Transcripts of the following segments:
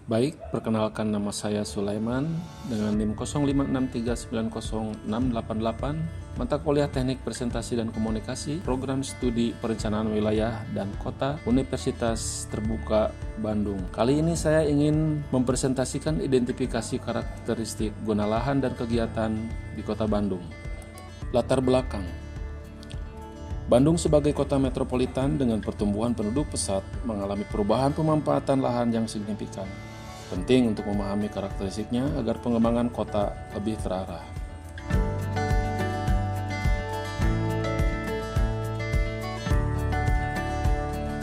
Baik, perkenalkan nama saya Sulaiman dengan NIM 0563906688, mata kuliah Teknik Presentasi dan Komunikasi, Program Studi Perencanaan Wilayah dan Kota, Universitas Terbuka Bandung. Kali ini saya ingin mempresentasikan identifikasi karakteristik guna lahan dan kegiatan di Kota Bandung. Latar belakang. Bandung sebagai kota metropolitan dengan pertumbuhan penduduk pesat mengalami perubahan pemanfaatan lahan yang signifikan. Penting untuk memahami karakteristiknya agar pengembangan kota lebih terarah.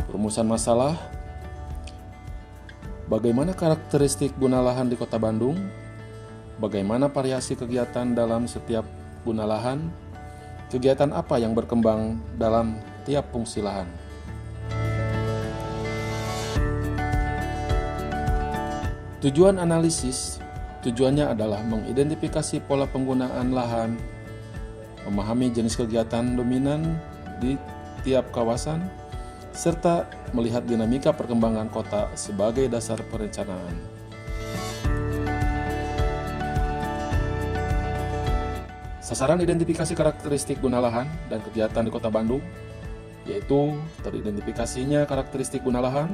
Rumusan masalah. Bagaimana karakteristik guna lahan di Kota Bandung? Bagaimana variasi kegiatan dalam setiap guna lahan? Kegiatan apa yang berkembang dalam tiap fungsi lahan? Tujuan analisis, tujuannya adalah mengidentifikasi pola penggunaan lahan, memahami jenis kegiatan dominan di tiap kawasan, serta melihat dinamika perkembangan kota sebagai dasar perencanaan. Sasaran identifikasi karakteristik guna lahan dan kegiatan di Kota Bandung, yaitu teridentifikasinya karakteristik guna lahan,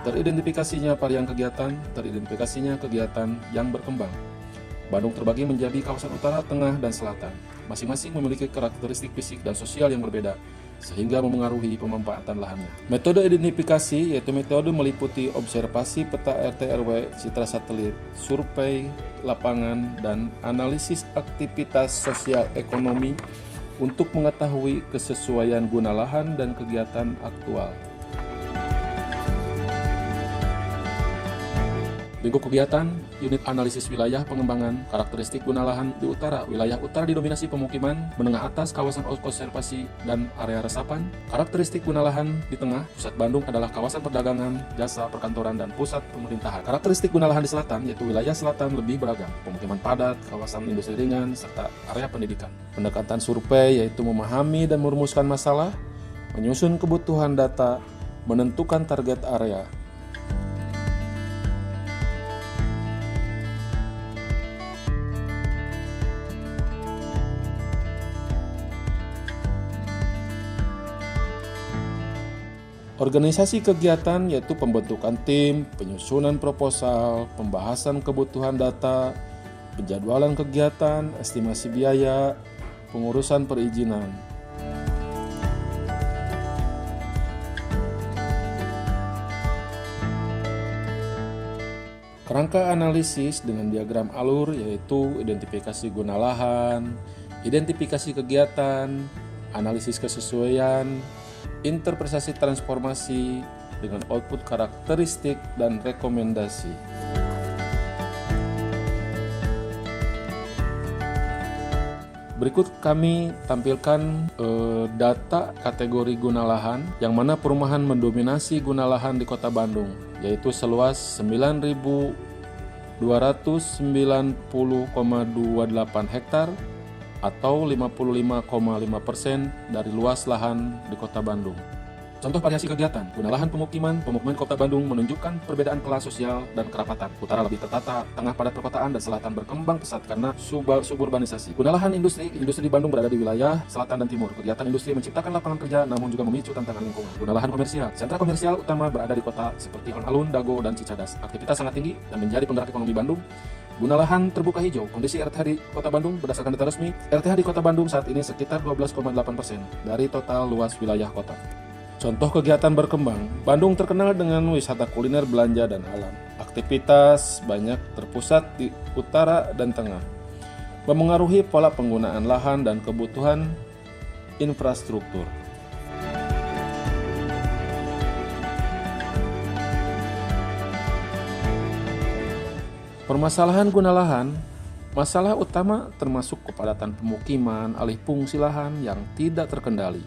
teridentifikasinya varian kegiatan, teridentifikasinya kegiatan yang berkembang. Bandung terbagi menjadi kawasan utara, tengah, dan selatan. Masing-masing memiliki karakteristik fisik dan sosial yang berbeda, sehingga memengaruhi pemanfaatan lahannya. Metode identifikasi yaitu metode meliputi observasi peta RT/RW, citra satelit, survei lapangan, dan analisis aktivitas sosial ekonomi untuk mengetahui kesesuaian guna lahan dan kegiatan aktual. Lingkup kegiatan, unit analisis wilayah pengembangan, karakteristik guna lahan di utara. Wilayah utara didominasi pemukiman, menengah atas kawasan konservasi dan area resapan. Karakteristik guna lahan di tengah, pusat Bandung adalah kawasan perdagangan, jasa, perkantoran, dan pusat pemerintahan. Karakteristik guna lahan di selatan, yaitu wilayah selatan lebih beragam, pemukiman padat, kawasan industri ringan, serta area pendidikan. Pendekatan survei yaitu memahami dan merumuskan masalah, menyusun kebutuhan data, menentukan target area. Organisasi kegiatan yaitu pembentukan tim, penyusunan proposal, pembahasan kebutuhan data, penjadwalan kegiatan, estimasi biaya, pengurusan perizinan. Kerangka analisis dengan diagram alur yaitu identifikasi guna lahan, identifikasi kegiatan, analisis kesesuaian, interpretasi transformasi dengan output karakteristik dan rekomendasi. Berikut kami tampilkan data kategori guna lahan yang mana perumahan mendominasi guna lahan di Kota Bandung, yaitu seluas 9.290,28 hektar atau 55,5% dari luas lahan di Kota Bandung. Contoh variasi kegiatan, guna lahan pemukiman Kota Bandung menunjukkan perbedaan kelas sosial dan kerapatan. Utara lebih tertata, tengah padat perkotaan, dan selatan berkembang pesat karena suburbanisasi. Guna lahan industri di Bandung berada di wilayah selatan dan timur. Kegiatan industri menciptakan lapangan kerja namun juga memicu tantangan lingkungan. Guna lahan komersial, sentra komersial utama berada di kota seperti alun-alun, Dago, dan Cicadas. Aktivitas sangat tinggi dan menjadi penggerak ekonomi Bandung. Guna lahan terbuka hijau, kondisi RTH di Kota Bandung berdasarkan data resmi, RTH di Kota Bandung saat ini sekitar 12,8% dari total luas wilayah kota. Contoh kegiatan berkembang, Bandung terkenal dengan wisata kuliner, belanja, dan alam. Aktivitas banyak terpusat di utara dan tengah, memengaruhi pola penggunaan lahan dan kebutuhan infrastruktur. Permasalahan guna lahan, masalah utama termasuk kepadatan pemukiman, alih fungsi lahan yang tidak terkendali,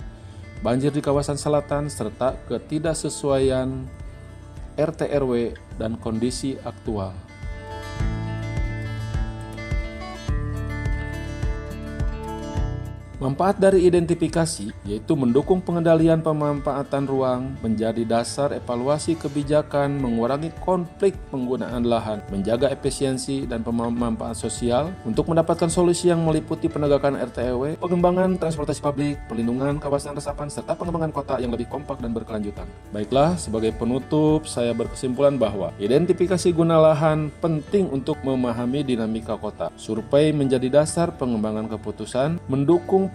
banjir di kawasan selatan, serta ketidaksesuaian RT/RW dan kondisi aktual. Manfaat dari identifikasi yaitu mendukung pengendalian pemanfaatan ruang, menjadi dasar evaluasi kebijakan, mengurangi konflik penggunaan lahan, menjaga efisiensi dan pemanfaatan sosial untuk mendapatkan solusi yang meliputi penegakan RTEW, pengembangan transportasi publik, perlindungan kawasan resapan, serta pengembangan kota yang lebih kompak dan berkelanjutan. Baiklah, sebagai penutup, saya berkesimpulan bahwa identifikasi guna lahan penting untuk memahami dinamika kota. Survei menjadi dasar pengembangan keputusan, mendukung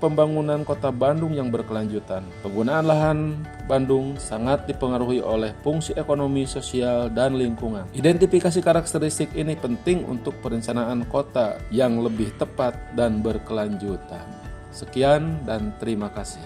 pembangunan kota Bandung yang berkelanjutan. Penggunaan lahan Bandung sangat dipengaruhi oleh fungsi ekonomi, sosial, dan lingkungan. Identifikasi karakteristik ini penting untuk perencanaan kota yang lebih tepat dan berkelanjutan. Sekian dan terima kasih.